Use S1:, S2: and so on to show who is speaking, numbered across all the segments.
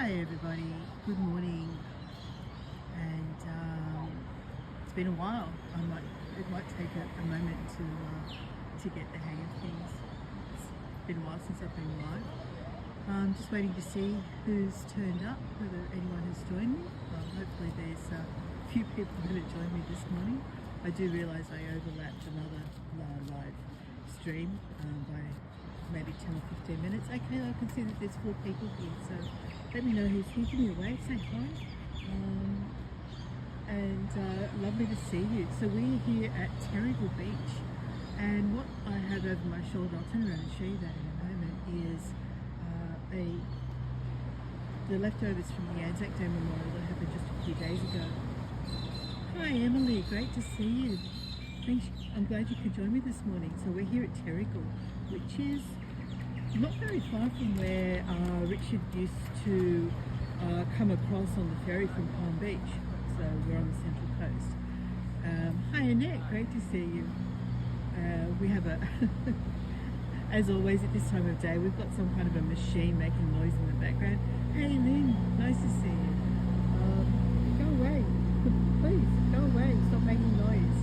S1: Hi everybody, good morning, and it's been a while. It might take a moment to get the hang of things. It's been a while since I've been live. Just waiting to see who's turned up, whether anyone has joined me. Hopefully there's a few people that have joined me this morning. I do realise I overlapped another live stream by maybe 10 or 15 minutes. Okay, I can see that there's 4 people here, so let me know who's here. Give me a wave, say hi. Lovely to see you. So we're here at Terrigal Beach, and what I have over my shoulder, I'll turn around and show you that in a moment, is the leftovers from the Anzac Day Memorial that happened just a few days ago. Hi Emily, great to see you. Thanks. I'm glad you could join me this morning. So we're here at Terrigal, which is not very far from where Richard used to come across on the ferry from Palm Beach. So we're on the Central Coast. Hi Annette, great to see you. We have as always at this time of day, we've got some kind of a machine making noise in the background. Hey Lynn, nice to see you. Go away, please, go away, stop making noise.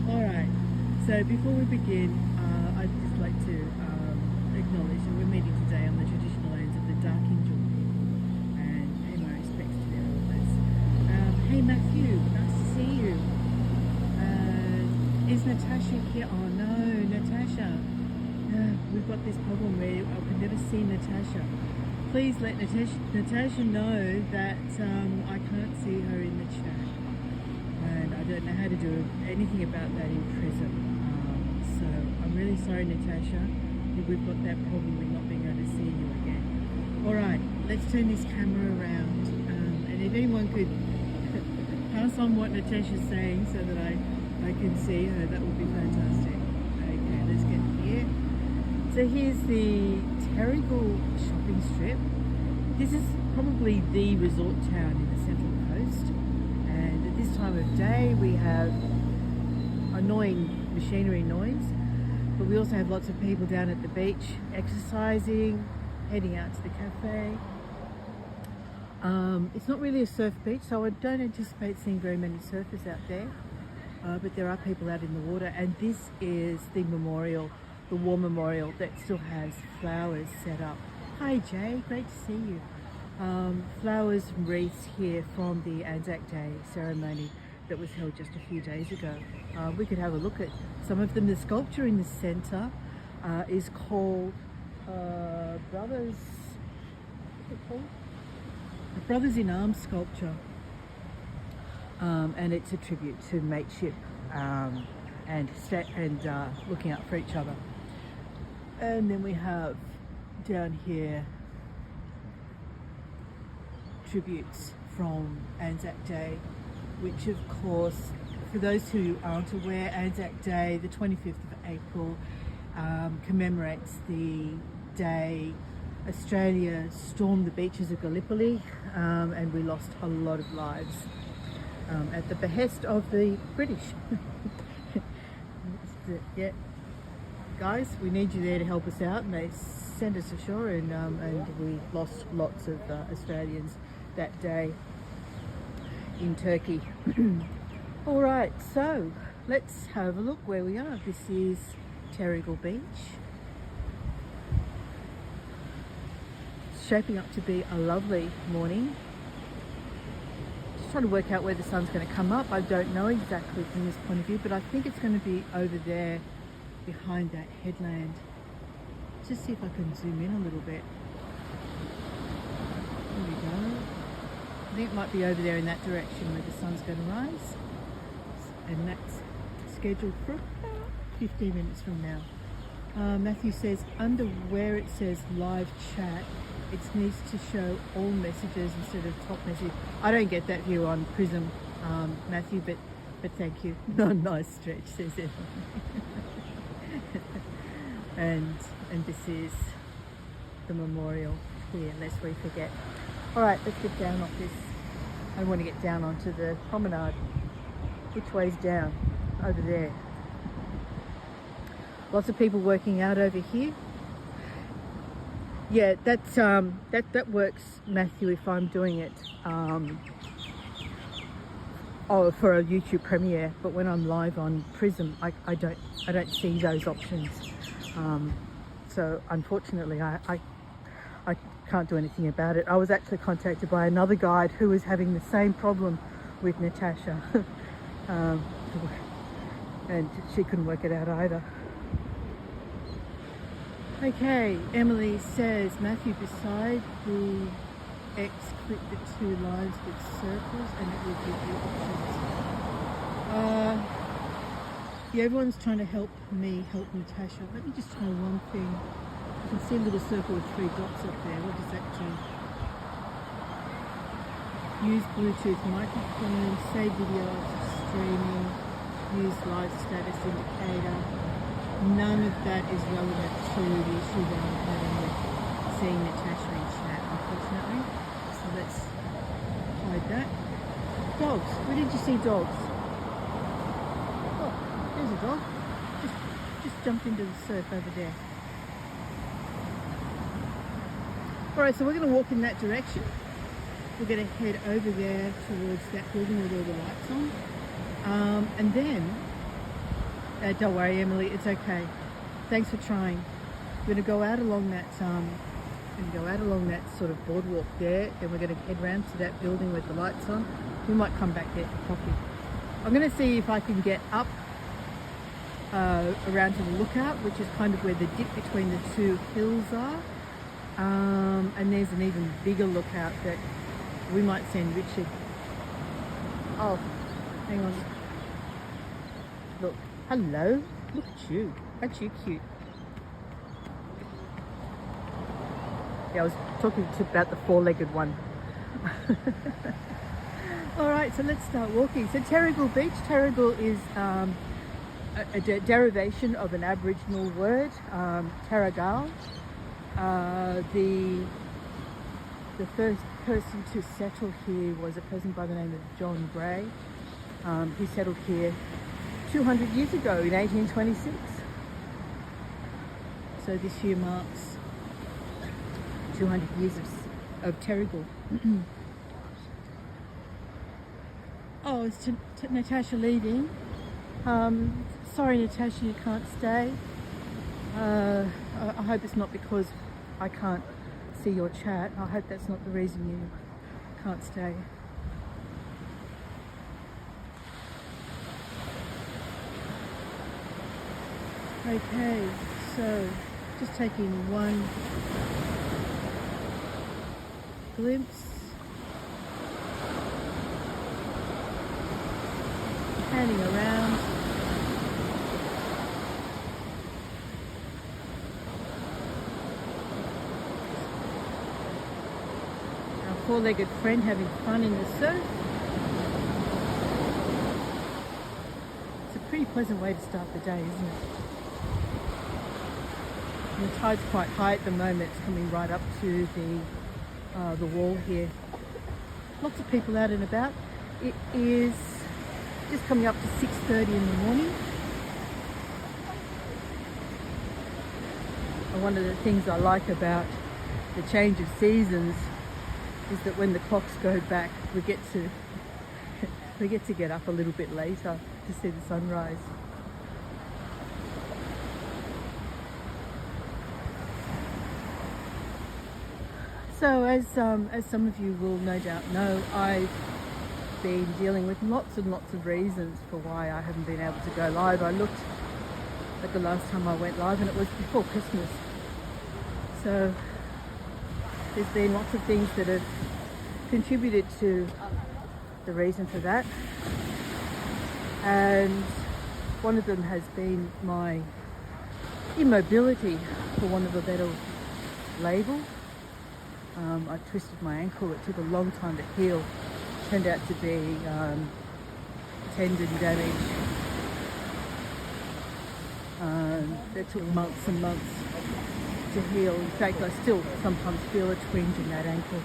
S1: Alright, so before we begin, I'd just like to acknowledge that we're meeting today on the traditional lands of the Darkinjung people, and pay my respects to their elders. Hey Matthew, nice to see you. Is Natasha here? Oh no, Natasha. We've got this problem where I can never see Natasha. Please let Natasha know that I can't see her in the chat. And I don't know how to do anything about that in prison. So I'm really sorry, Natasha. We've got that problem with not being able to see you again. Alright, let's turn this camera around. And if anyone could pass on what Natasha's saying so that I can see her, that would be fantastic. Okay, let's get here. So here's the Terrigal shopping strip. This is probably the resort town in the Central Coast. And at this time of day we have annoying machinery noise, but we also have lots of people down at the beach exercising, heading out to the cafe. It's not really a surf beach, so I don't anticipate seeing very many surfers out there, but there are people out in the water, and this is the memorial, the war memorial that still has flowers set up. Hi Jay, great to see you. Flowers and wreaths here from the Anzac Day ceremony that was held just a few days ago. We could have a look at some of them. The sculpture in the centre is called Brothers, what's it called? The Brothers in Arms sculpture, and it's a tribute to mateship and looking out for each other. And then we have down here tributes from Anzac Day, which of course, for those who aren't aware, Anzac Day, the 25th of April, commemorates the day Australia stormed the beaches of Gallipoli, and we lost a lot of lives at the behest of the British. Yeah, guys, we need you there to help us out, and they sent us ashore, and we lost lots of Australians that day in Turkey. All right, so let's have a look where we are. This is Terrigal Beach. It's shaping up to be a lovely morning. Just trying to work out where the sun's going to come up. I don't know exactly from this point of view, but I think it's going to be over there behind that headland. Just see if I can zoom in a little bit. There we go. I think it might be over there in that direction where the sun's going to rise, and that's scheduled for about 15 minutes from now. Matthew says under where it says live chat, it needs to show all messages instead of top message. I don't get that view on Prism, Matthew, but thank you. Nice stretch, says it. and this is the memorial here, lest we forget. All right, let's get down off this. I want to get down onto the promenade. Which way's down? Over there. Lots of people working out over here. Yeah, that works, Matthew, if I'm doing it for a YouTube premiere. But when I'm live on Prism, I don't see those options. So unfortunately, I can't do anything about it. I was actually contacted by another guide who was having the same problem with Natasha, and she couldn't work it out either. Okay, Emily says, Matthew, beside the X, click the 2 lines with circles and it will give you options. Yeah, everyone's trying to help me help Natasha. Let me just try one thing. I can see a little circle with 3 dots up there. What does that do? Use Bluetooth microphone, save video after streaming, use live status indicator. None of that is relevant to the issue that I'm having with seeing Natasha in chat, unfortunately. So let's hide that. Dogs. Where did you see dogs? Oh, there's a dog. Just jumped into the surf over there. Alright, so we're going to walk in that direction. We're going to head over there towards that building with all the lights on. And then, don't worry, Emily, it's okay. Thanks for trying. We're going to go out along that sort of boardwalk there. Then we're going to head round to that building with the lights on. We might come back there for coffee. I'm going to see if I can get up around to the lookout, which is kind of where the dip between the 2 hills are. And there's an even bigger lookout that we might send Richard. Oh, hang on. Look, hello. Look at you. Aren't you cute? Yeah, I was talking about the 4-legged one. All right, so let's start walking. So Terrigal Beach. Terrigal is a derivation of an Aboriginal word, Terrigal. The first person to settle here was a person by the name of John Gray. He settled here 200 years ago in 1826. So this year marks 200 years of Terrigal. Oh, it's Natasha leaving. Sorry, Natasha, you can't stay. I hope it's not because I can't see your chat. I hope that's not the reason you can't stay. Okay, so just taking one glimpse. Panning around. Our 4-legged friend having fun in the surf. It's a pretty pleasant way to start the day, isn't it? And the tide's quite high at the moment. It's coming right up to the wall here. Lots of people out and about. It is just coming up to 6:30 in the morning. And one of the things I like about the change of seasons is that when the clocks go back, we get to get up a little bit later to see the sunrise. So as some of you will no doubt know, I've been dealing with lots and lots of reasons for why I haven't been able to go live. I looked at the last time I went live and it was before Christmas. So there's been lots of things that have contributed to the reason for that. And one of them has been my immobility, for want of a better label. I twisted my ankle. It took a long time to heal. Turned out to be tendon damage. That took months and months to heal. In fact, I still sometimes feel a twinge in that ankle.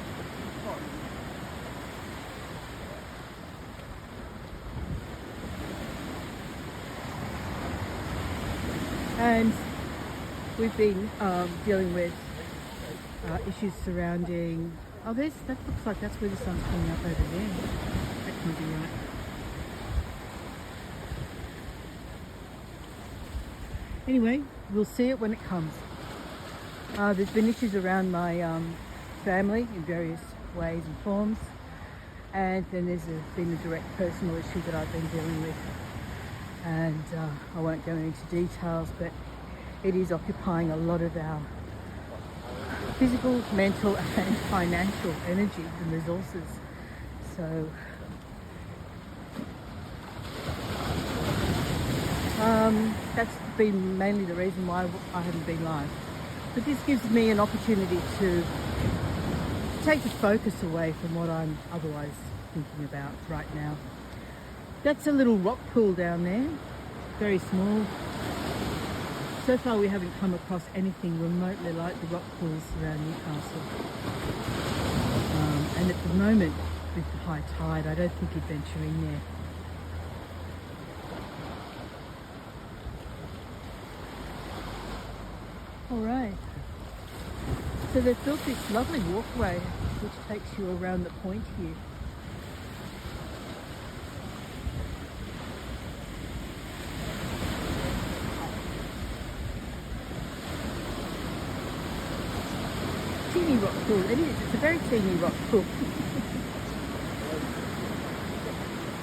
S1: And we've been dealing with issues surrounding. Oh, that looks like that's where the sun's coming up over there. That could be right. Anyway, we'll see it when it comes. There's been issues around my family in various ways and forms, and then there's been a direct personal issue that I've been dealing with, and I won't go into details, but it is occupying a lot of our physical, mental and financial energy and resources. So that's been mainly the reason why I haven't been live. But this gives me an opportunity to take the focus away from what I'm otherwise thinking about right now. That's a little rock pool down there, very small. So far we haven't come across anything remotely like the rock pools around Newcastle. And at the moment, with the high tide, I don't think you'd venture in there. All right. So they've built this lovely walkway which takes you around the point here. Teeny rock pool. It is. It's a very teeny rock pool.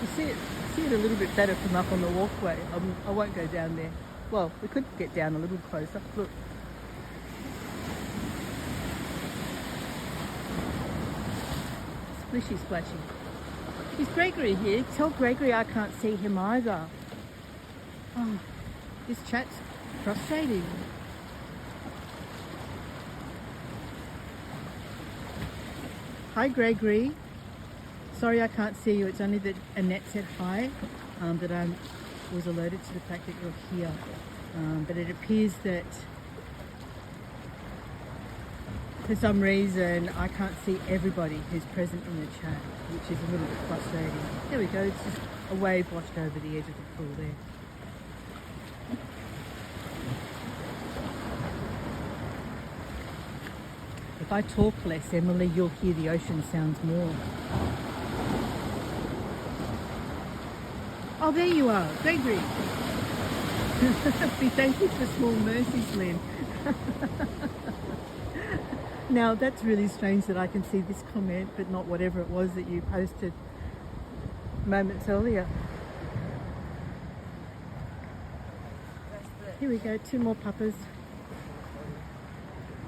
S1: You see it a little bit better from up on the walkway. I won't go down there. Well, we could get down a little closer. Look. Splishy splashy. Is Gregory here? Tell Gregory I can't see him either. Oh, this chat's frustrating. Hi Gregory. Sorry I can't see you. It's only that Annette said hi, that I was alerted to the fact that you're here. But it appears that for some reason I can't see everybody who's present in the chat, which is a little bit frustrating. There we go. It's just a wave washed over the edge of the pool there. If I talk less, Emily, you'll hear the ocean sounds more. Oh, there you are, Gregory. Thank you for small mercies, Lynn. Now, that's really strange that I can see this comment, but not whatever it was that you posted moments earlier. Here we go, 2 more puppers.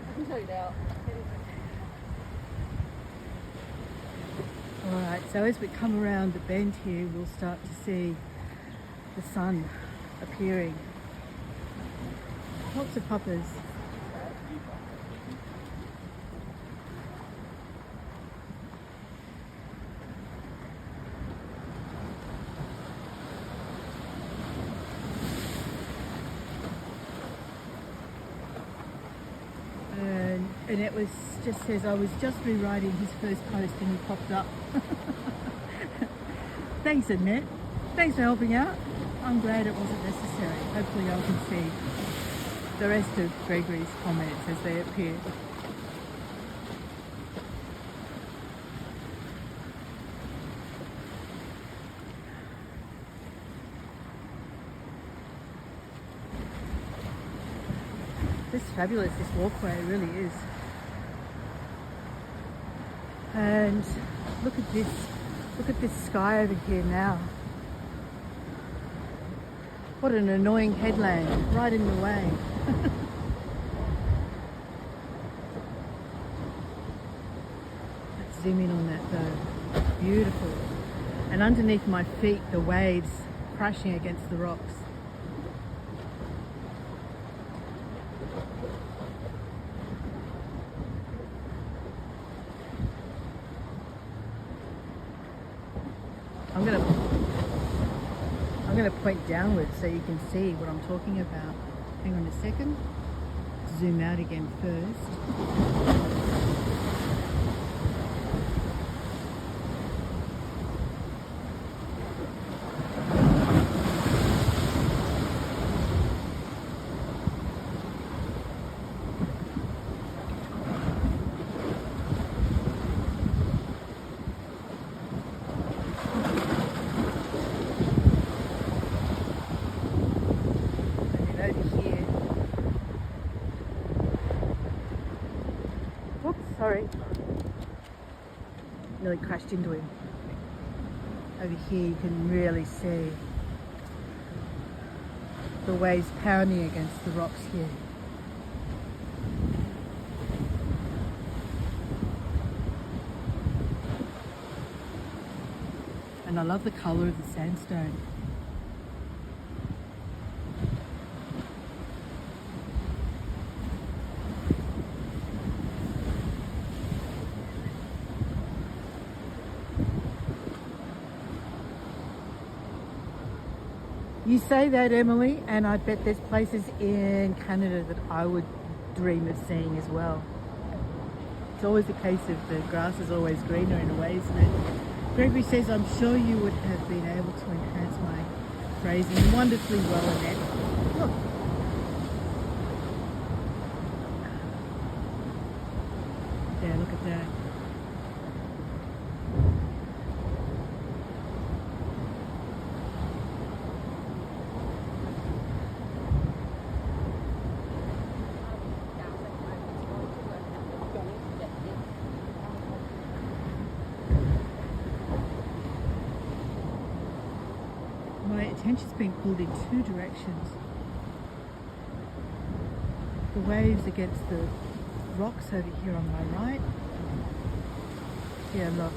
S1: I can tell you now. Alright, so as we come around the bend here, we'll start to see the sun appearing. Lots of puppers. And it was just says I was just rewriting his first post and he popped up. Thanks, Annette. Thanks for helping out. I'm glad it wasn't necessary. Hopefully I can see the rest of Gregory's comments as they appear. This is fabulous, this walkway really is. And look at this sky over here now. What an annoying headland, right in the way. Let's zoom in on that though. Beautiful. And underneath my feet, the waves crashing against the rocks. I'm going to point downwards so you can see what I'm talking about. Hang on a second. Zoom out again first. sorry. Nearly crashed into him. Over here you can really see the waves pounding against the rocks here. And I love the colour of the sandstone. You say that, Emily, and I bet there's places in Canada that I would dream of seeing as well. It's always a case of the grass is always greener in a way, isn't it? Gregory says, I'm sure you would have been able to enhance my phrasing wonderfully well, Annette. Look. Yeah, look at that. My attention's been pulled in two directions. The waves against the rocks over here on my right. Yeah, look.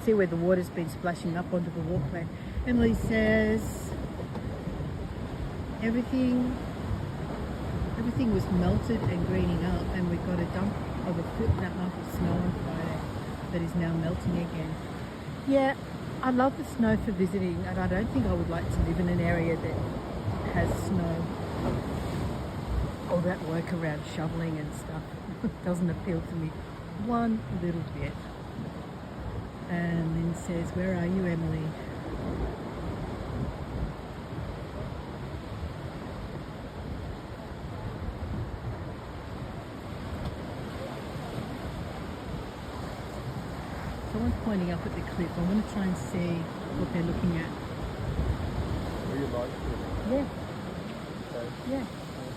S1: See where the water's been splashing up onto the walkway. Emily says everything was melted and greening up, and we got a dump of a foot and a half of snow on Friday that is now melting again. Yeah, I love the snow for visiting, and I don't think I would like to live in an area that has snow. All that work around shoveling and stuff doesn't appeal to me one little bit. And Lynn says, where are you, Emily? Someone's pointing up at the cliff. I want to try and see what they're looking at.
S2: Where you like to?
S1: Yeah.
S2: Okay.
S1: Yeah.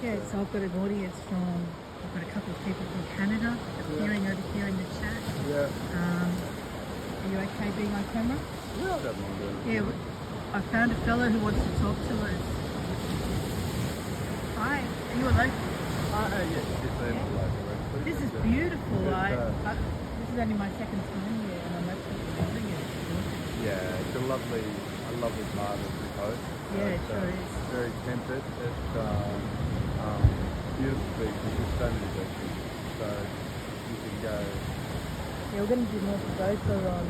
S1: Yeah, so I've got an audience from, I've got a couple of people from Canada appearing over here in the chat.
S2: Yeah.
S1: Are you okay being on camera?
S2: Yeah, I don't mind doing it.
S1: Yeah, I found a fellow who wants to talk to us. Hi, are you alone?
S2: Yes, yes.
S1: This is beautiful.
S2: It's,
S1: This is only my second time here, and I'm absolutely loving it.
S2: yeah, it's a lovely part of the coast.
S1: Yeah, it sure is.
S2: It's very tempered. It's beautiful beaches. There's so many beaches, so you can go.
S1: Yeah, we're going to do North Barossa on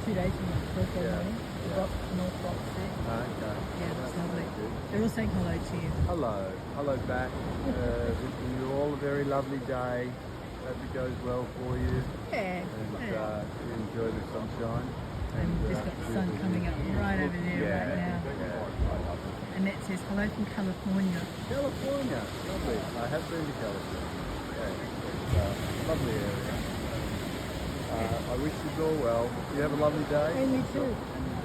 S1: 2 days from next Thursday morning. The rocks, North Rocks there.
S2: Okay.
S1: Yeah, that's lovely.
S2: Good.
S1: They're all saying hello to you.
S2: Hello back. Wishing you all a very lovely day. Hope it goes well for you.
S1: Yeah.
S2: And
S1: Yeah.
S2: you enjoy the sunshine.
S1: And we've just got the sun coming up right over there right now.
S2: Yeah.
S1: Annette says, hello from California.
S2: California, lovely. I have been to California. Yeah, it's a lovely area. I wish you all well. You have a lovely day.
S1: And you too.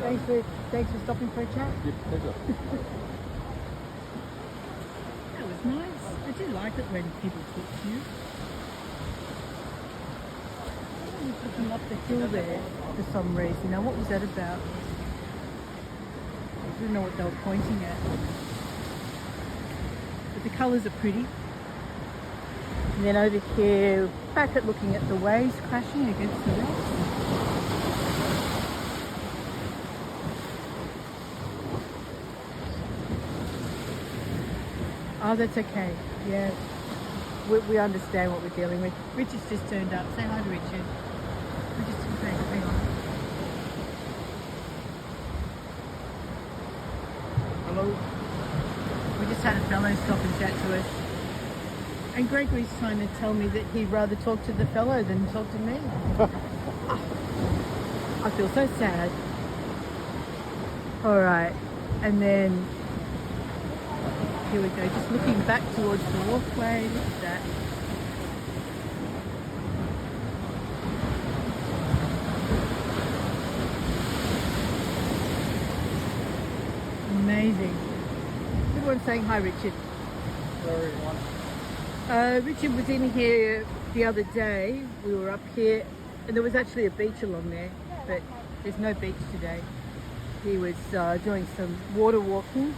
S2: And,
S1: Thanks for stopping for a chat.
S2: Your pleasure.
S1: That was nice. I do like it when people talk to you. Looking up the hill there for some reason. Now, what was that about? I don't know what they were pointing at. But the colours are pretty. And then over here, back at looking at the waves crashing against the rocks. Oh, that's okay. Yeah. We understand what we're dealing with. Richard's just turned up. Say hi to Richard. Richard's just saying, hang on.
S2: Hello.
S1: We just had a fellow stop and chat to us. And Gregory's trying to tell me that he'd rather talk to the fellow than talk to me. I feel so sad. All right, and then here we go, just looking back towards the walkway. Look at that. Amazing. Everyone's saying hi, Richard. Richard was in here the other day. We were up here and there was actually a beach along there, but there's no beach today. He was doing some water walking.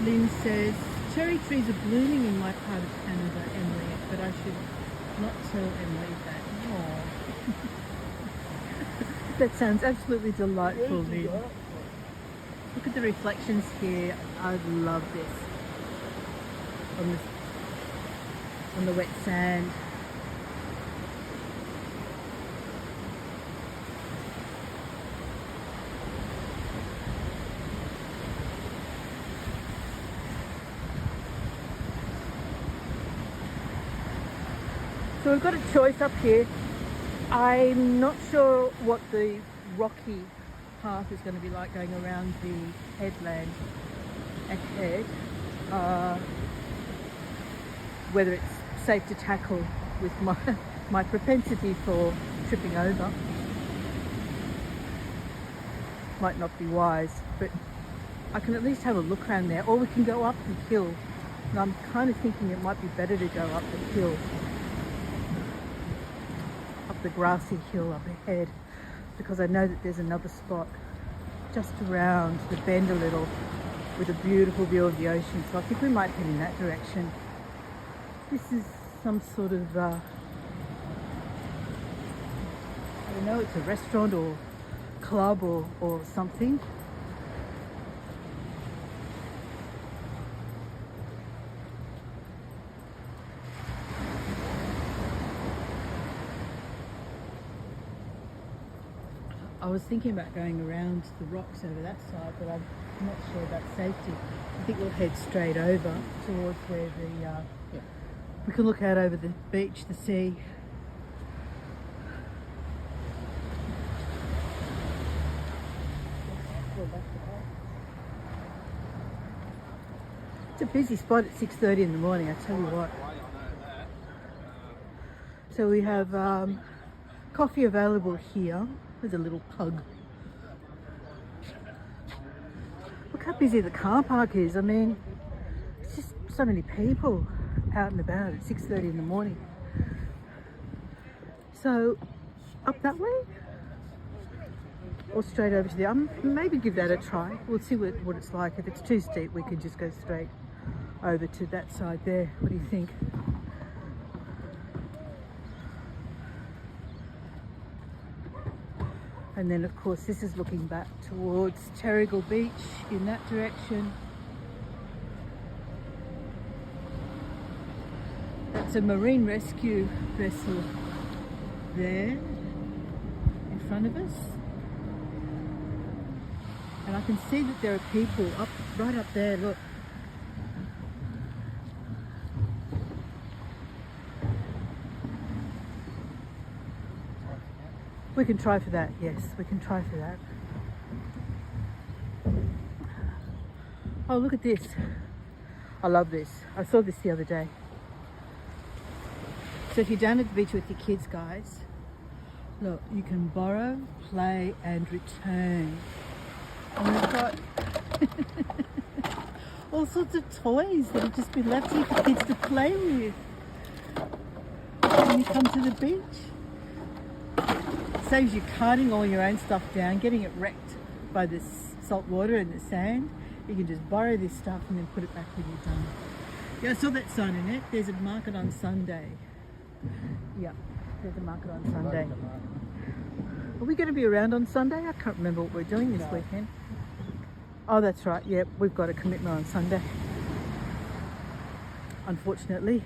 S1: Lynn says, cherry trees are blooming in my part of Canada, Emily, but I should not tell Emily that. Aww. That sounds absolutely delightful, Lynn. Look at the reflections here. I love this. On the wet sand. So we've got a choice up here. I'm not sure what the rocky path is going to be like going around the headland ahead. Whether it's safe to tackle with my propensity for tripping over. Might not be wise, but I can at least have a look around there, or we can go up the hill. And I'm kind of thinking it might be better to go up the hill. Up the grassy hill up ahead, because I know that there's another spot just around the bend a little with a beautiful view of the ocean. So I think we might head in that direction. This is some sort of, I don't know, it's a restaurant or club or something. I was thinking about going around the rocks over that side, but I'm not sure about safety. I think we'll head straight over towards where we can look out over the beach, the sea. It's a busy spot at 6:30 in the morning, I tell you what. So we have coffee available here. There's a little pug. Look how busy the car park is. I mean, it's just so many people out and about at 6:30 in the morning. So up that way or straight over to the maybe give that a try. We'll see what it's like. If it's too steep, we can just go straight over to that side there. What do you think? And then of course this is looking back towards Terrigal Beach in that direction. That's a marine rescue vessel there in front of us. And I can see that there are people right up there, look. We can try for that, yes, we can try for that. Oh, look at this. I love this. I saw this the other day. So if you're down at the beach with your kids, guys, look, you can borrow, play and return. And we've got all sorts of toys that have just been left here for kids to play with when you come to the beach. Saves you carting all your own stuff down, getting it wrecked by the salt water and the sand. You can just borrow this stuff and then put it back when you're done. Yeah, I saw that sign in it. There's a market on Sunday. Yeah, there's a market on Sunday. Are we going to be around on Sunday? I can't remember what we're doing this weekend. Oh, that's right. Yeah, we've got a commitment on Sunday. Unfortunately.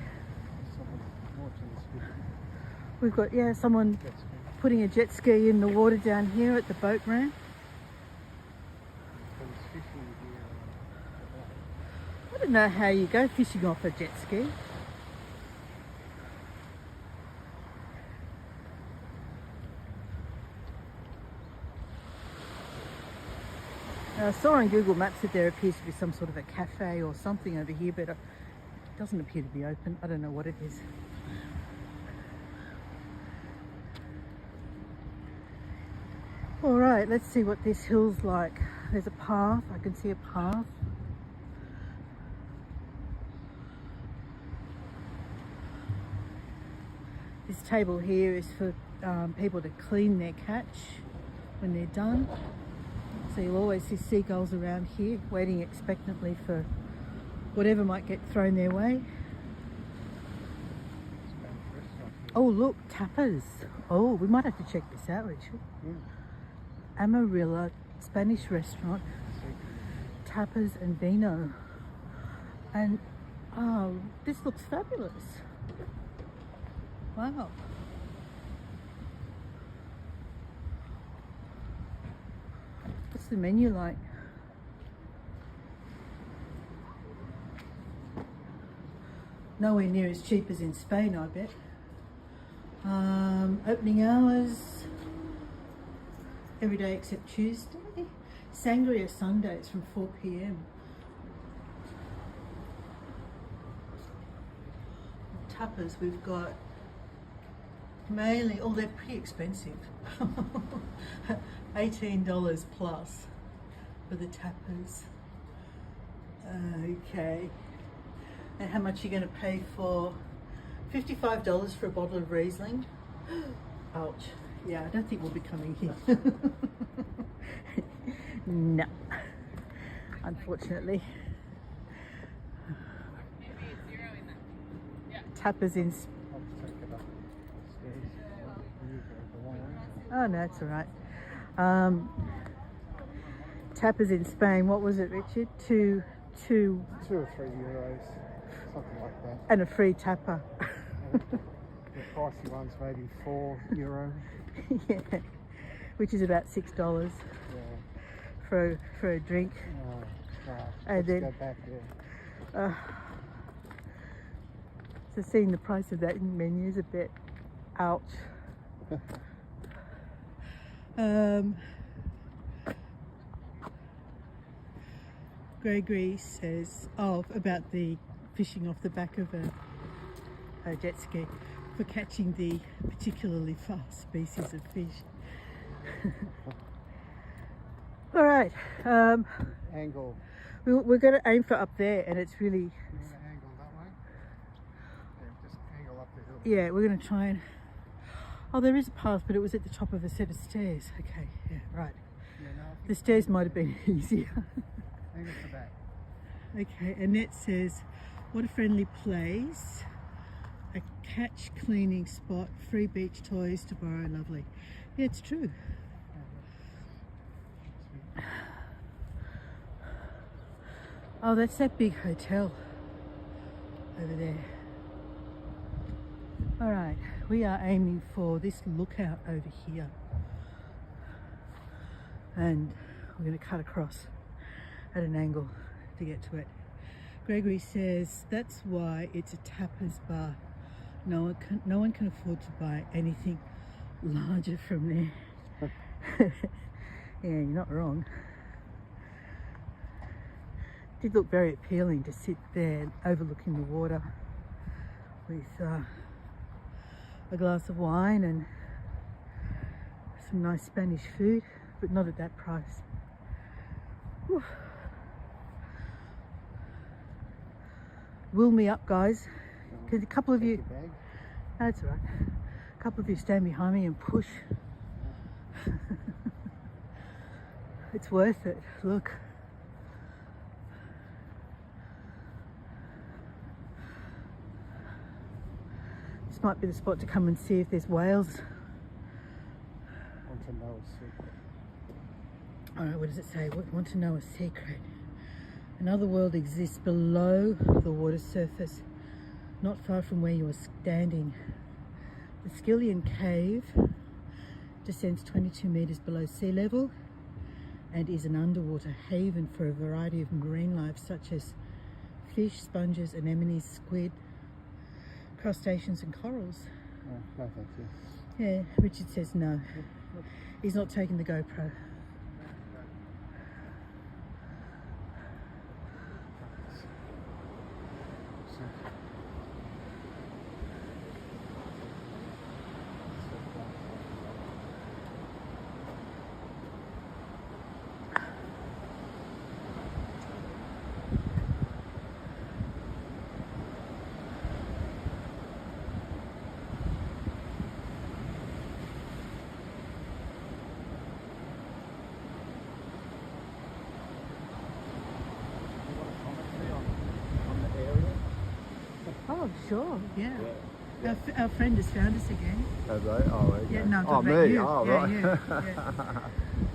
S1: We've got, someone putting a jet ski in the water down here at the boat ramp. I don't know how you go fishing off a jet ski. I saw on Google Maps that there appears to be some sort of a cafe or something over here, but it doesn't appear to be open. I don't know what it is. All right, let's see what this hill's like. There's a path. I can see a path. This table here is for people to clean their catch when they're done. So you'll always see seagulls around here waiting expectantly for whatever might get thrown their way. Oh look, tapas. Oh, we might have to check this out, Richard. Amarilla Spanish restaurant, tapas and vino. And oh, this looks fabulous. Wow. What's the menu like? Nowhere near as cheap as in Spain, I bet. Opening hours every day except Tuesday. Sangria Sundays from 4 p.m. Tapas we've got mainly, oh they're pretty expensive. $18 plus for the tapas. Okay. And how much are you going to pay for? $55 for a bottle of Riesling. Ouch. Yeah, I don't think we'll be coming here. No. Unfortunately. Tapas in... Oh no, it's all right. Tapas in Spain, what was it, Richard? Two
S2: €2 or €3, something like that.
S1: And a free tapa.
S2: The pricey ones maybe €4.
S1: Yeah, which is about $6
S2: Yeah.
S1: for a drink.
S2: Oh, right.
S1: And
S2: Let's
S1: then
S2: go back there.
S1: So seeing the price of that in the menu is a bit ouch. Gregory says, oh, about the fishing off the back of a jet ski for catching the particularly fast species of fish. All right.
S2: Angle.
S1: We're going to aim for up there, and it's really...
S2: You want to angle that way? Yeah, just angle up the hill.
S1: Yeah, we're going to try and... Oh, there is a path, but it was at the top of a set of stairs. Okay, yeah, right.
S2: Yeah, no,
S1: The stairs might have been easier.
S2: angle to that.
S1: Okay, Annette says, what a friendly place. A catch cleaning spot, free beach toys to borrow, lovely. Yeah, it's true. Oh, that's that big hotel over there. All right, we are aiming for this lookout over here. And we're going to cut across at an angle to get to it. Gregory says that's why it's a tapas bar. No one can afford to buy anything larger from there. Yeah, you're not wrong. It did look very appealing to sit there overlooking the water with a glass of wine and some nice Spanish food, but not at that price. Whew. Will me up, guys. Can a couple of you... That's all right. A couple of you stand behind me and push. It's worth it. Look. This might be the spot to come and see if there's whales.
S2: Want to know a secret.
S1: Alright, what does it say? Want to know a secret? Another world exists below the water surface, not far from where you are standing. The Skillian Cave descends 22 meters below sea level and is an underwater haven for a variety of marine life such as fish, sponges, anemones, squid, crustaceans and corals.
S2: Oh, no, thank you.
S1: Yeah, Richard says no. He's not taking the GoPro. Oh, sure, yeah.
S2: Yeah.
S1: Our friend has found us again.
S2: Have they? Oh, okay.
S1: Yeah, no, I'm
S2: oh,
S1: talking about
S2: me?
S1: you.
S2: Oh,
S1: Yeah,
S2: right.
S1: you. Yeah.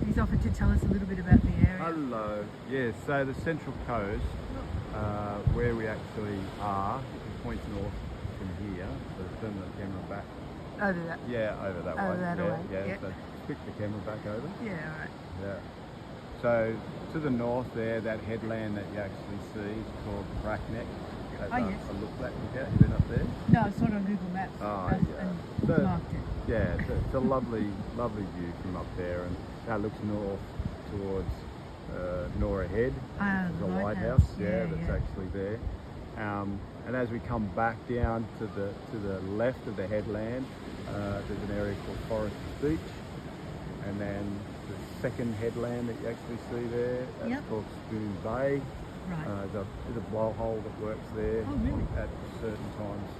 S1: He's offered to tell us a little bit about the area.
S2: Hello. Yes, so the Central Coast, where we actually are, if you point north from here, so turn the camera back.
S1: Over that.
S2: Yeah, over that way.
S1: Over that way.
S2: Yeah,
S1: Yep.
S2: so pick the camera back over.
S1: Yeah, all right.
S2: Yeah. So to the north there, that headland that you actually see is called Brackneck.
S1: Oh, yes.
S2: A look at. You've been up there?
S1: No, I saw it on Google Maps
S2: Oh,
S1: and
S2: yeah. So,
S1: marked it.
S2: yeah, it's a lovely, lovely view from up there, and that looks north towards Nora Head, the lighthouse. Yeah, that's actually there. And as we come back down to the left of the headland, there's an area called Forest Beach, and then the second headland that you actually see there, that's called Spoon Bay.
S1: Right.
S2: There's a blowhole that works there.
S1: Oh, really?
S2: At certain times.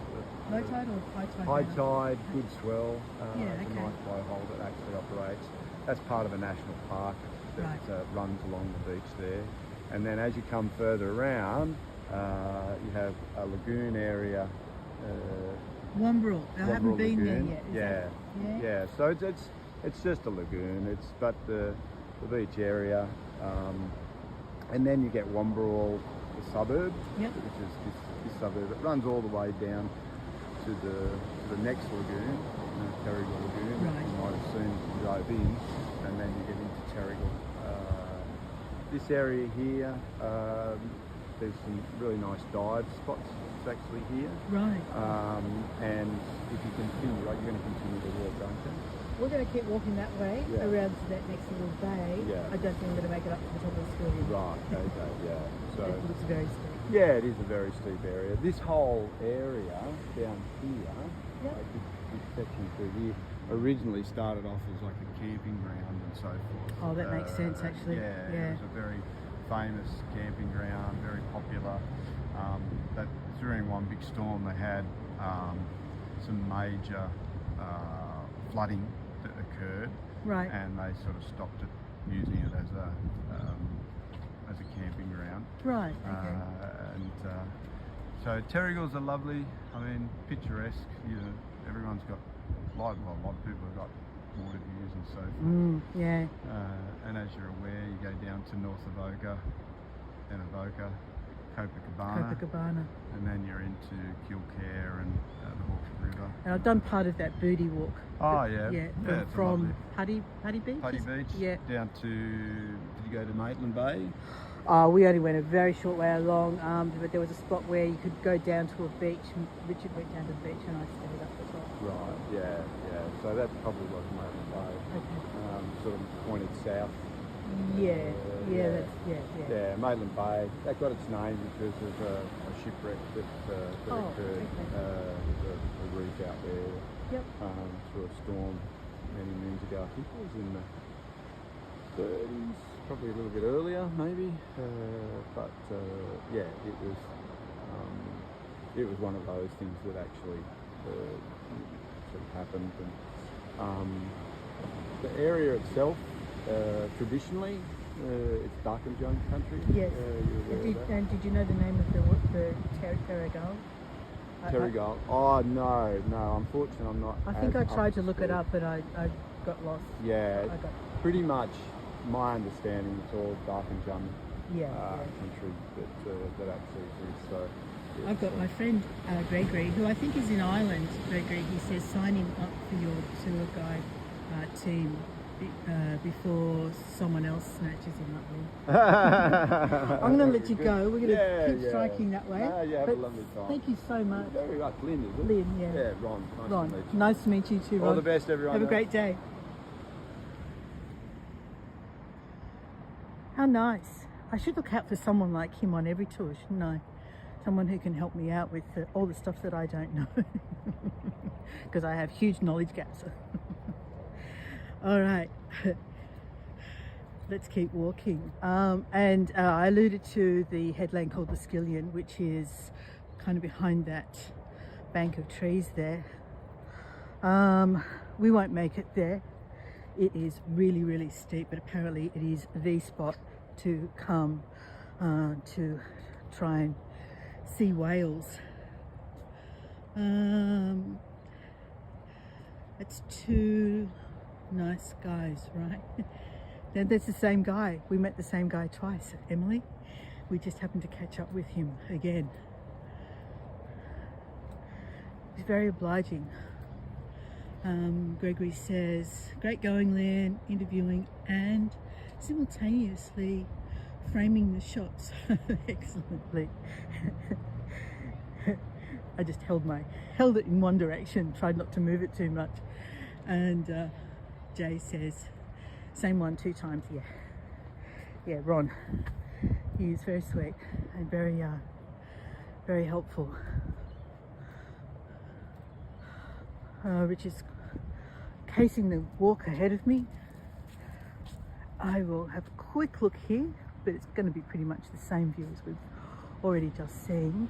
S1: Low tide or high tide?
S2: High tide, good swell.
S1: Yeah,
S2: It's a
S1: okay.
S2: nice blowhole that actually operates. That's part of a national park that runs along the beach there. And then as you come further around, you have a lagoon area.
S1: Wombrel. I haven't been
S2: Lagoon.
S1: there yet.
S2: Yeah. So it's just a lagoon. But the beach area, and then you get Wombrel, the suburb, which is this suburb. It runs all the way down to the next lagoon, Terrigal Lagoon.
S1: Right.
S2: You might have seen if you drove in, and then you get into Terrigal. This area here, there's some really nice dive spots. It's actually here.
S1: Right.
S2: And if you continue, you're going to continue to walk, aren't you?
S1: We're going to keep walking that way around to that next little bay.
S2: Yeah.
S1: I don't think I'm going to make it up to the top of the school.
S2: Right. Okay. Yeah. So.
S1: It looks very steep.
S2: Yeah, it is a very steep area. This whole area down here, this section through here, originally started off as like a camping ground and so forth.
S1: Oh, that makes sense actually.
S2: Yeah, it was a very famous camping ground, very popular. But during one big storm, they had some major flooding that occurred,
S1: Right.
S2: and they sort of stopped it, using it as a camping ground.
S1: Right. Okay.
S2: So Terrigal's a lovely, picturesque. Everyone's got a lot of people have got water views and so forth.
S1: Yeah.
S2: And as you're aware, you go down to north of Oka, then Avoca, Copacabana, and then you're into Kilcare and the Hawke's River.
S1: And I've done part of that booty walk.
S2: Oh yeah.
S1: From Putty Beach.
S2: Putty Beach.
S1: Yeah.
S2: Down to, did you go to Maitland Bay?
S1: We only went a very short way along, but there was a spot where you could go down to a beach. And Richard went down to the beach and I stayed up the top.
S2: Right, yeah. So that probably was Maitland Bay.
S1: Okay.
S2: Sort of pointed south.
S1: Yeah.
S2: Maitland Bay. That got its name because of a shipwreck that occurred. There's a reef out there through a storm many moons ago. I think it was in the 30s, probably a little bit earlier, maybe. It was one of those things that actually sort of happened. And the area itself, traditionally, it's Darkinjung country.
S1: Yes. And did you know the name of the Terrigal?
S2: Terrigal. Oh no. Unfortunately, I'm not.
S1: I think I tried to look it up, but I got lost.
S2: Yeah. Pretty much. My understanding, it's all Darkinjung country that actually exists. So yeah,
S1: I've got my friend Gregory, who I think is in Ireland. Gregory, he says sign him up for your tour guide team before someone else snatches him up. I'm going to let you go. We're going to keep striking that way.
S2: You have a lovely time.
S1: Thank you so much.
S2: Very much, Lynn, is it?
S1: Lynn, yeah.
S2: Yeah, Ron. Nice to meet you.
S1: Nice to meet you too, Ron.
S2: All the best, everyone.
S1: Have a great day. How nice. I should look out for someone like him on every tour, shouldn't I? Someone who can help me out with all the stuff that I don't know. Because I have huge knowledge gaps. All right. Let's keep walking. And I alluded to the headland called the Skillion, which is kind of behind that bank of trees there. We won't make it there. It is really, really steep, but apparently it is the spot to come to try and see whales. It's two nice guys, right? That's the same guy. We met the same guy twice, Emily. We just happened to catch up with him again. He's very obliging. Gregory says, great going, Lynn, interviewing and simultaneously framing the shots excellently. I just held it in one direction, tried not to move it too much. And Jay says, same one 2 times. Yeah, Ron. He is very sweet and very helpful. Rich is casing the walk ahead of me. I will have a quick look here, but it's going to be pretty much the same view as we've already just seen.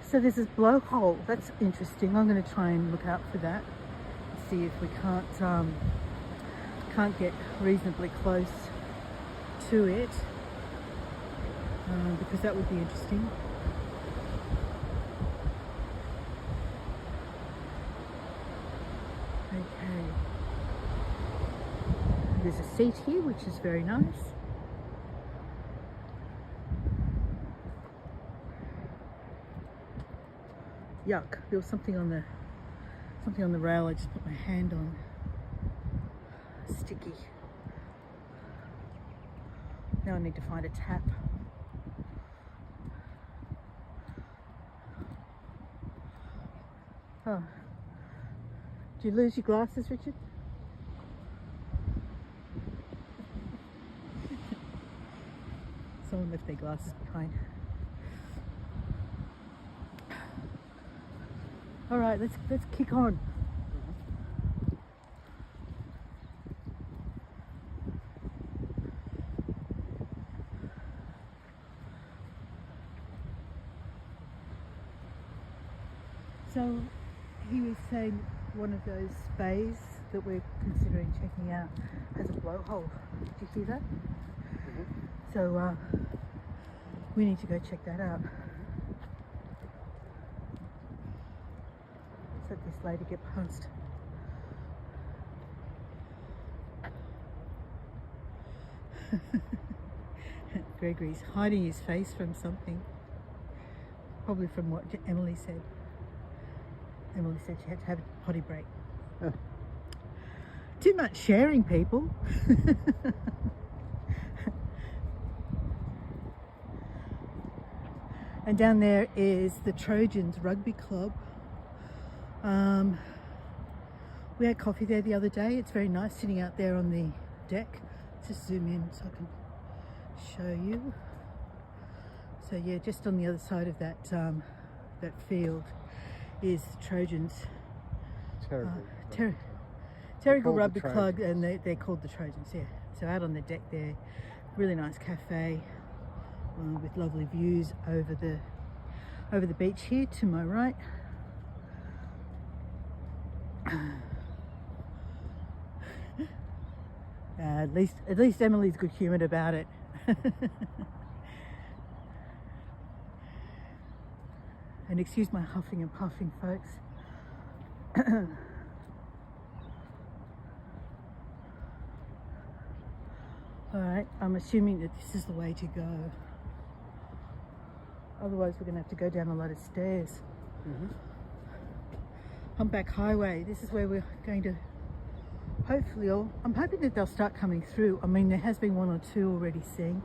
S1: So there's this blowhole. That's interesting. I'm going to try and look out for that. See if we can't get reasonably close to it, because that would be interesting. Okay. There's a seat here, which is very nice. Yuck! There was something on the rail. I just put my hand on. Sticky. Now I need to find a tap. Oh. Did you lose your glasses, Richard? Someone left their glasses behind. All right, let's kick on. So he was saying one of those bays that we're considering checking out has a blowhole. Did you hear that? Mm-hmm. So we need to go check that out. Let's let this lady get past. Gregory's hiding his face from something. Probably from what Emily said. Emily said she had to have a potty break. Oh. Too much sharing, people. And down there is the Trojans Rugby Club. We had coffee there the other day. It's very nice sitting out there on the deck. Let's just zoom in so I can show you. So yeah, just on the other side of that field is Trojans. Terrigal Rugby Club, and they're called the Trojans, yeah. So out on the deck there, really nice cafe with lovely views over the beach here to my right. At least Emily's good humoured about it. And excuse my huffing and puffing, folks. Alright, I'm assuming that this is the way to go. Otherwise we're going to have to go down a lot of stairs. Mm-hmm. Humpback Highway, this is where we're going to hopefully, I'm hoping that they'll start coming through. I mean, there has been 1 or 2 already seen.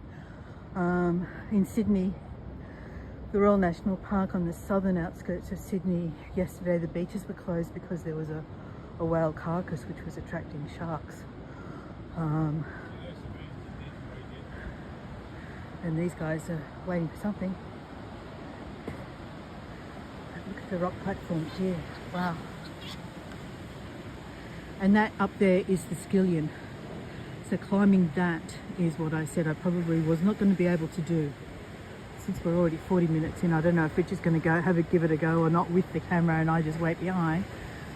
S1: In Sydney, the Royal National Park on the southern outskirts of Sydney, yesterday the beaches were closed because there was a whale carcass which was attracting sharks. And these guys are waiting for something. Look at the rock platforms here. Wow. And that up there is the Skillion. So climbing that is what I said I probably was not going to be able to do. Since we're already 40 minutes in, I don't know if Rich is going to give it a go or not with the camera and I just wait behind.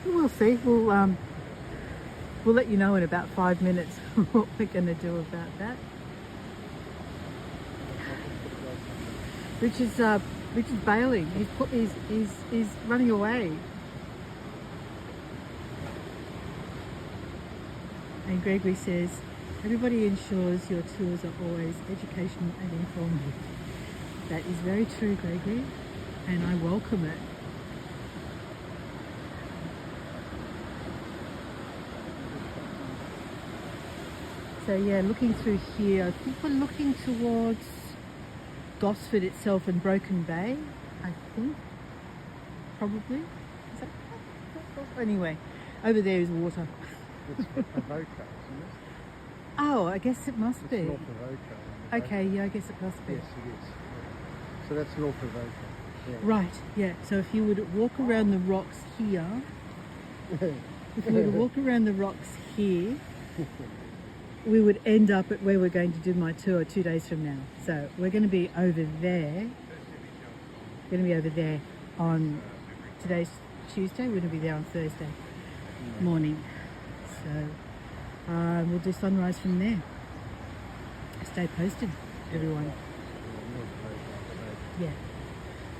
S1: But we'll see. We'll let you know in about 5 minutes what we're going to do about that. Rich is Richard's bailing. He's running away. And Gregory says, everybody ensures your tours are always educational and informative. That is very true, Gregory, and I welcome it. So yeah, looking through here, I think we're looking towards Gosford itself and Broken Bay, I think, probably. Is that? Anyway, over there is water.
S2: It's Avoca, isn't it?
S1: Oh, I guess it must be.
S2: It's north of Avoca.
S1: Okay, yeah, I guess it must be.
S2: Yes, it is. Yeah. So that's north of Avoca. Yeah.
S1: Right, yeah. So if you would walk around the rocks here, we would end up at where we're going to do my tour 2 days from now. So we're going to be over there. We're going to be over there on, today's Tuesday, we're going to be there on Thursday morning. So we'll do sunrise from there. Stay posted, everyone. Yeah.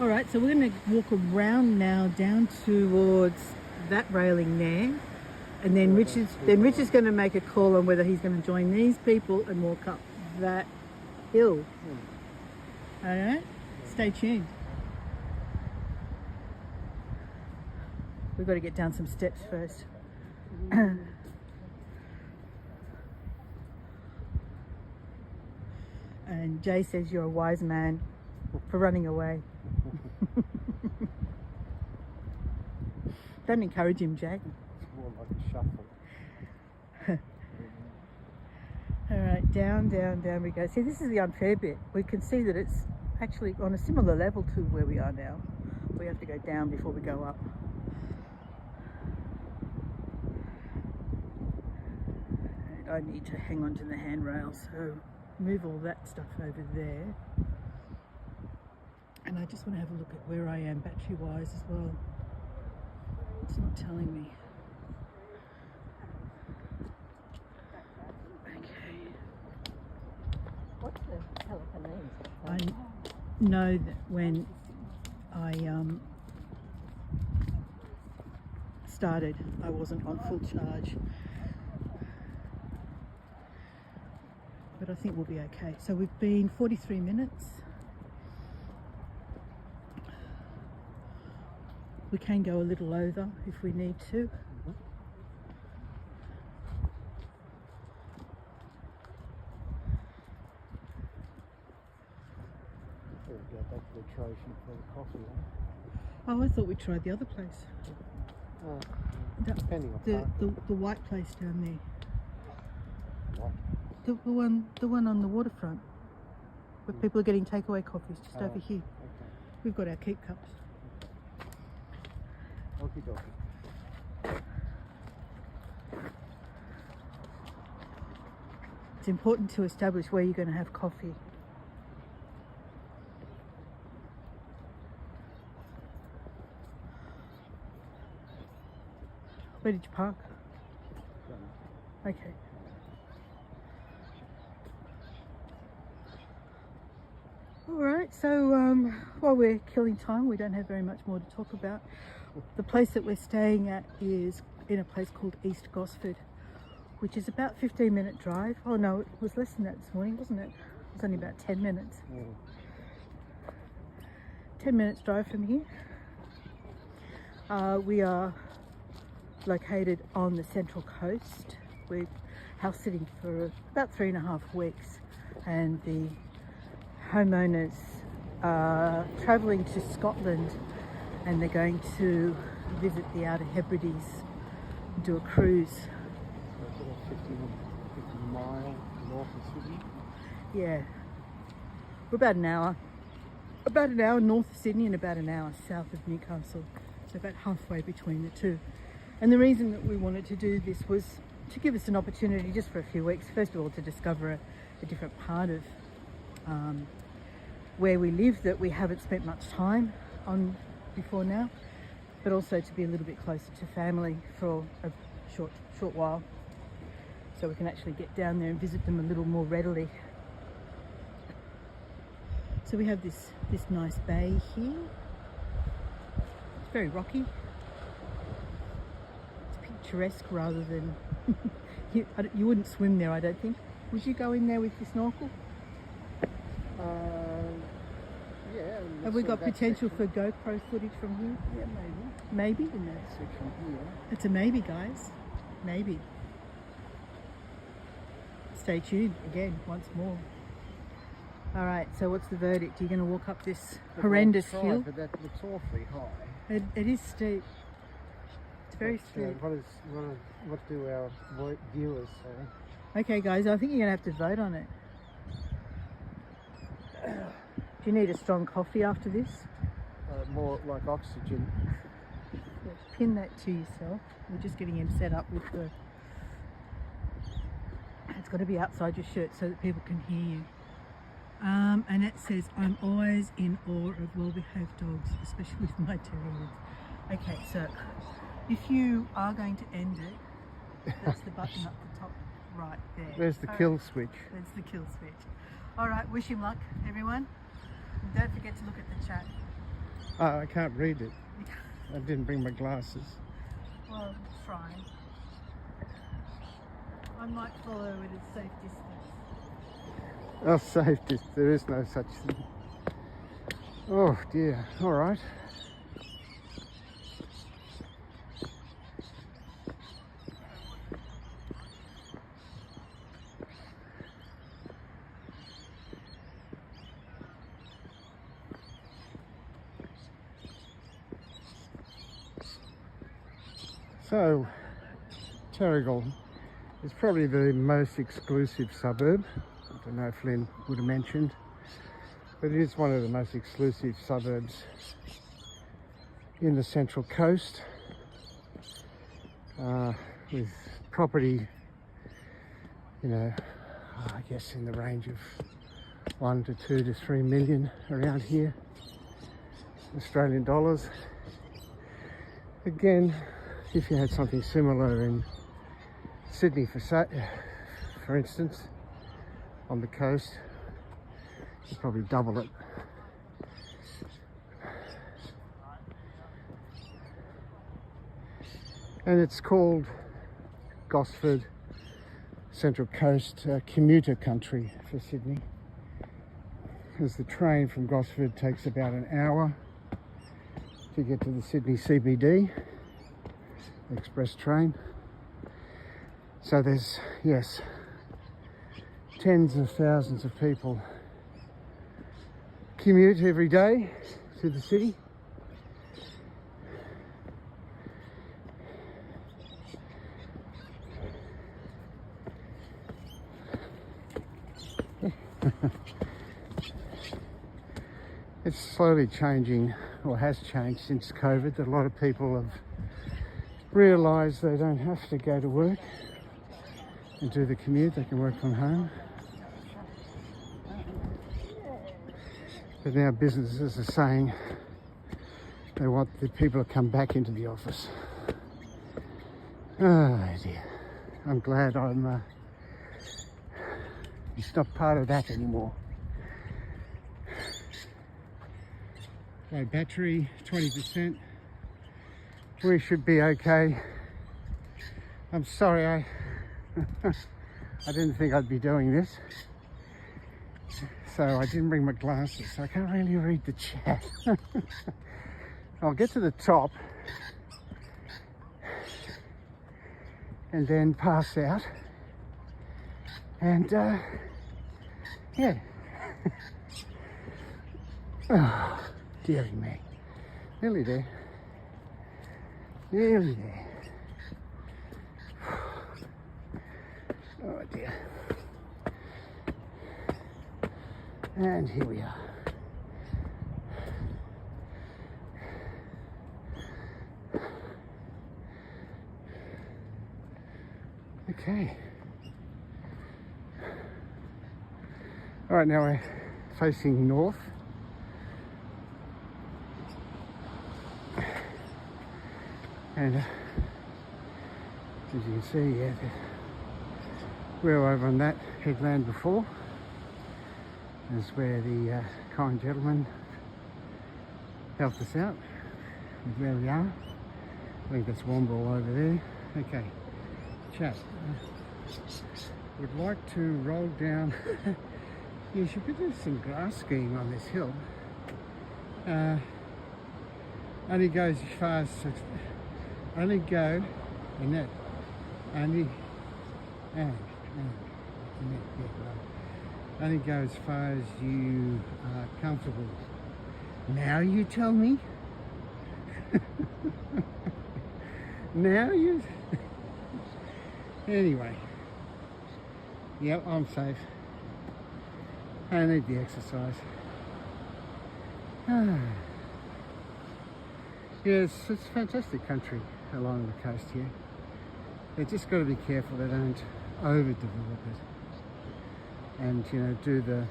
S1: All right, so we're going to walk around now down towards that railing there. And then Richard's going to make a call on whether he's going to join these people and walk up that hill. All right, stay tuned. We've got to get down some steps first. And Jay says you're a wise man for running away. Don't encourage him, Jay.
S2: It's more like a shuffle.
S1: All right, down we go. See, this is the unfair bit. We can see that it's actually on a similar level to where we are now. We have to go down before we go up. And I need to hang on to the handrail, so move all that stuff over there. And I just want to have a look at where I am battery-wise as well. It's not telling me. Okay.
S3: What's the telephone?
S1: I know that when I started, I wasn't on full charge. But I think we'll be okay. So we've been 43 minutes. We can go a little over if we need to.
S2: We'll go back to the Trojan for the coffee,
S1: Oh, I thought we tried the other place.
S2: depending on
S1: The white place down there.
S2: what.
S1: The one on the waterfront, where people are getting takeaway coffees just over here.
S2: Okay.
S1: We've got our keep cups.
S2: Okie dokie.
S1: It's important to establish where you're going to have coffee. Where did you park? Okay. Alright, so while we're killing time, we don't have very much more to talk about. The place that we're staying at is in a place called East Gosford, which is about 15-minute drive. Oh no, it was less than that this morning, wasn't it? It was only about 10 minutes. 10 minutes drive from here. We are located on the Central Coast. We're house sitting for about 3.5 weeks, and the homeowners are travelling to Scotland, and they're going to visit the Outer Hebrides, do a cruise.
S2: So it's about 50 miles north of Sydney.
S1: Yeah, we're about an hour north of Sydney and about an hour south of Newcastle, so about halfway between the two. And the reason that we wanted to do this was to give us an opportunity just for a few weeks, first of all to discover a different part of where we live that we haven't spent much time on before now, but also to be a little bit closer to family for a short while, so we can actually get down there and visit them a little more readily. So we have this nice bay here. It's very rocky. It's picturesque rather than you wouldn't swim there, I don't think. Would you go in there with your snorkel?
S3: Yeah.
S1: Have we got potential for GoPro footage from here?
S3: Yeah, maybe.
S1: Maybe?
S3: In that section here.
S1: It's a maybe, guys. Maybe. Stay tuned again, once more. All right, so what's the verdict? You're going to walk up this horrendous hill?
S3: But that looks awfully high.
S1: It is steep. It's very steep.
S3: What do our viewers say?
S1: Okay, guys, I think you're going to have to vote on it. Do you need a strong coffee after this?
S3: More like oxygen.
S1: Pin that to yourself. We're just getting him set up with the... It's got to be outside your shirt so that people can hear you. And it says, I'm always in awe of well-behaved dogs, especially with my terriers. Okay, so if you are going to end it, that's the button up the top right there.
S3: There's the kill switch.
S1: There's the kill switch. All right, wish him luck, everyone. And don't forget to look at the chat.
S3: Oh, I can't read it. I didn't bring my glasses.
S1: Well, try. I might follow at a safe distance.
S3: Oh, safe distance. There is no such thing. Oh dear. All right. So, Terrigal is probably the most exclusive suburb. I don't know if Lynn would have mentioned, but it is one of the most exclusive suburbs in the Central Coast, with property, you know, I guess in the range of 1 to 2 to 3 million around here, Australian dollars. Again, if you had something similar in Sydney, for instance, on the coast, you'd probably double it. And it's called Gosford Central Coast commuter country for Sydney, as the train from Gosford takes about an hour to get to the Sydney CBD. Express train. So there's, yes, tens of thousands of people commute every day to the city. It's slowly changing, or has changed since COVID. A lot of people have realised they don't have to go to work and do the commute, they can work from home. But now businesses are saying they want the people to come back into the office. Oh dear, I'm glad it's not part of that anymore. So battery 20%. We should be okay. I'm sorry, I didn't think I'd be doing this. So I didn't bring my glasses, so I can't really read the chat. I'll get to the top and then pass out. And yeah. Oh, dearie me. Nearly there. Nearly there. Oh dear. And here we are. Okay. All right, now we're facing north. And as you can see, yeah, we were over on that headland before. Is where the kind gentleman helped us out with where we are. I think that's Womble over there. Okay, chat. Would like to roll down. You should do some grass skiing on this hill. Only goes as far as only go and that only only go as far as you are comfortable. Now you tell me. Now you. Anyway. Yep, I'm safe. I need the exercise. Yes, it's a fantastic country along the coast here. They just got to be careful they don't overdevelop it, and do the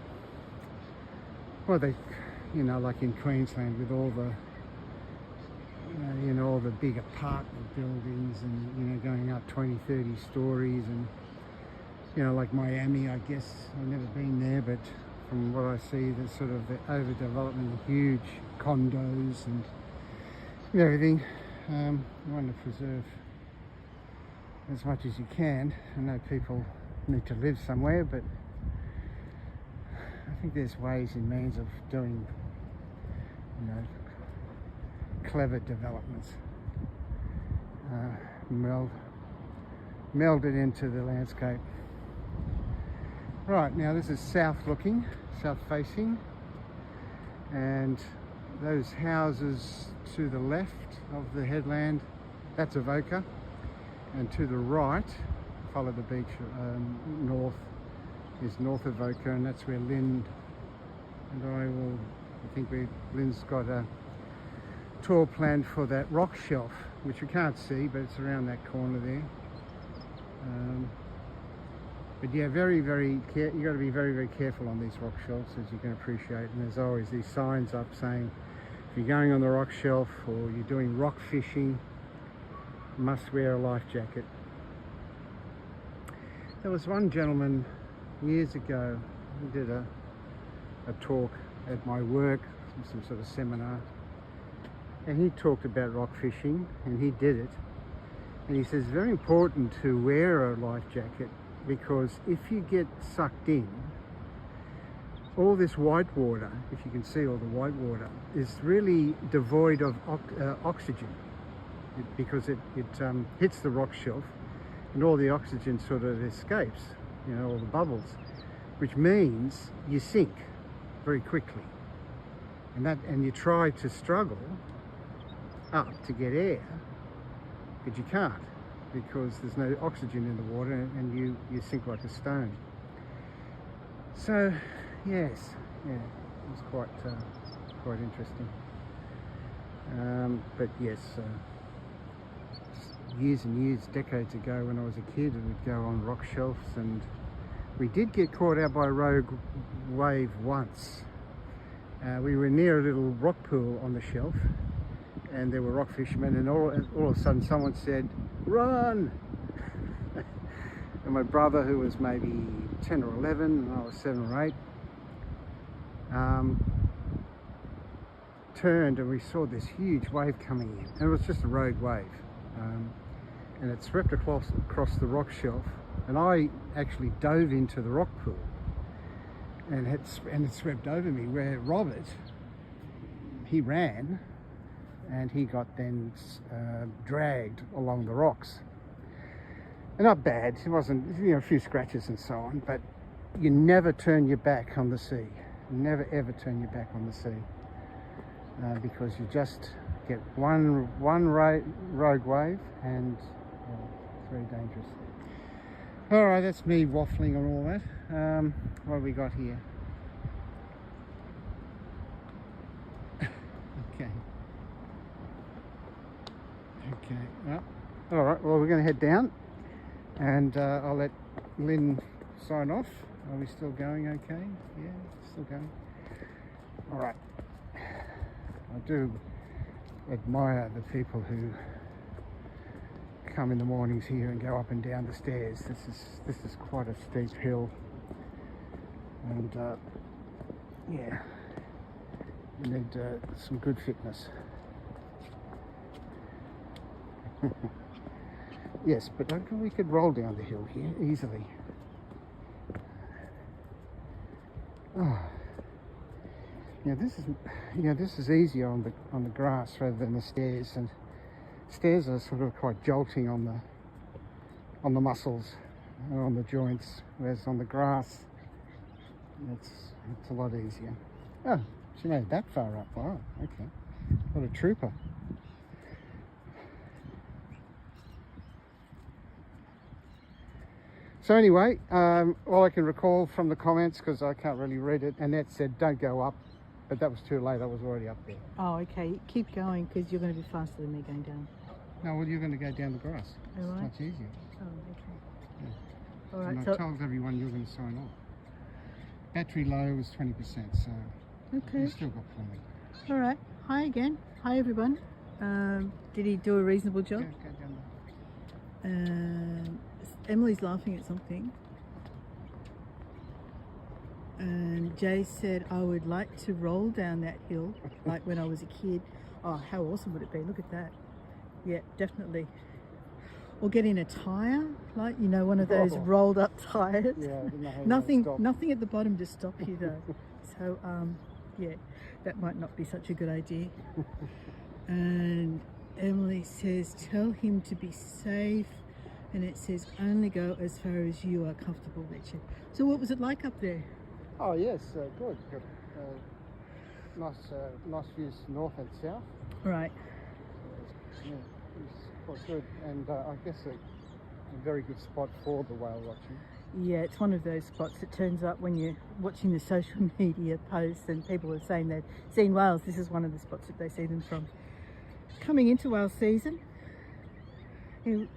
S3: like in Queensland with all the all the big apartment buildings and going up 20-30 stories, and like Miami, I guess I've never been there, but from what I see, there's sort of the overdevelopment, huge condos and everything. You want to preserve as much as you can. I know people need to live somewhere, but I think there's ways and means of doing clever developments, meld it into the landscape. Right, now this is south facing, and those houses to the left of the headland, that's Avoca, and to the right, follow the beach north, is North Avoca, and that's where Lynn and I think Lynn's got a tour planned for that rock shelf, which we can't see, but it's around that corner there. But yeah, you got to be very, very careful on these rock shelves, as you can appreciate. And there's always these signs up saying, if you're going on the rock shelf or you're doing rock fishing, you must wear a life jacket. There was one gentleman years ago who did a talk at my work, some sort of seminar, and he talked about rock fishing, and he did it. And he says it's very important to wear a life jacket, because if you get sucked in, all this white water, if you can see all the white water, is really devoid of oxygen, because it hits the rock shelf and all the oxygen sort of escapes, all the bubbles, which means you sink very quickly. And you try to struggle up to get air, but you can't, because there's no oxygen in the water, and you sink like a stone. So yes, it was quite interesting. But yes, years and years, decades ago, when I was a kid, I would go on rock shelves, and we did get caught out by a rogue wave once. We were near a little rock pool on the shelf, and there were rock fishermen, and all of a sudden someone said, "Run!" And my brother, who was maybe 10 or 11, and I was 7 or 8, turned, and we saw this huge wave coming in, and it was just a rogue wave, and it swept across the rock shelf, and I actually dove into the rock pool, and it swept over me, where Robert, he ran, and he got then dragged along the rocks. And not bad, it wasn't, a few scratches and so on, but you never turn your back on the sea. Never ever turn your back on the sea, because you just get one rogue wave, and it's very dangerous. All right, that's me waffling on all that. What have we got here? Okay, well, all right, well, we're going to head down, and I'll let Lynn sign off. Are we still going okay? Yeah, still going. All right. I do admire the people who come in the mornings here and go up and down the stairs. This is quite a steep hill, and yeah, You need some good fitness. Yes, but we could roll down the hill here easily. Oh. This is easier on the grass rather than the stairs, and stairs are sort of quite jolting on the muscles and on the joints, whereas on the grass it's a lot easier. Oh, she made that far up. Wow, okay. What a trooper. So anyway, all I can recall from the comments, because I can't really read it, Annette said don't go up, but that was too late. I was already up there.
S1: Oh, okay. Keep going, because you're going to be faster than me going down.
S3: No, well, you're going to go down the grass.
S1: All right.
S3: It's much easier.
S1: Oh, okay.
S3: Yeah.
S1: All right.
S3: And
S1: So,
S3: I told everyone you're going to sign off. Battery low is 20%, so
S1: okay.
S3: you've still got plenty.
S1: All right. Hi again. Hi everyone. Did he do a reasonable job?
S3: Go down there.
S1: Emily's laughing at something. And Jay said, I would like to roll down that hill like when I was a kid. Oh, how awesome would it be? Look at that. Yeah, definitely. Or get in a tyre, like, one of those rolled up tyres.
S3: Yeah,
S1: nothing at the bottom to stop you though. So, yeah, that might not be such a good idea. And Emily says, tell him to be safe. And it says, only go as far as you are comfortable, Richard. So what was it like up there?
S3: Oh yes, good. Nice views north and south.
S1: Right.
S3: Yeah, it was quite good, and I guess a very good spot for the whale watching.
S1: Yeah, it's one of those spots that turns up when you're watching the social media posts and people are saying they've seen whales. This is one of the spots that they see them from. Coming into whale season,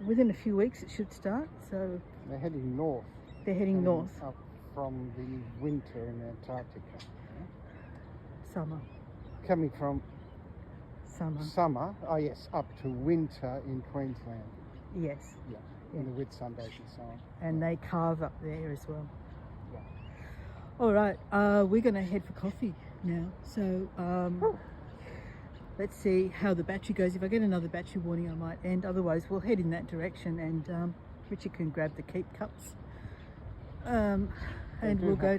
S1: within a few weeks it should start, so...
S3: They're heading north.
S1: They're heading north.
S3: Up from the winter in Antarctica. Yeah?
S1: Summer.
S3: Coming from
S1: Summer.
S3: Oh yes, up to winter in Queensland.
S1: Yes.
S3: Yeah, in the Whitsundays and so on.
S1: And they carve up there as well.
S3: Yeah.
S1: All right, we're going to head for coffee now. So let's see how the battery goes. If I get another battery warning, I might end. Otherwise, we'll head in that direction, and Richard can grab the keep cups. And we'll go.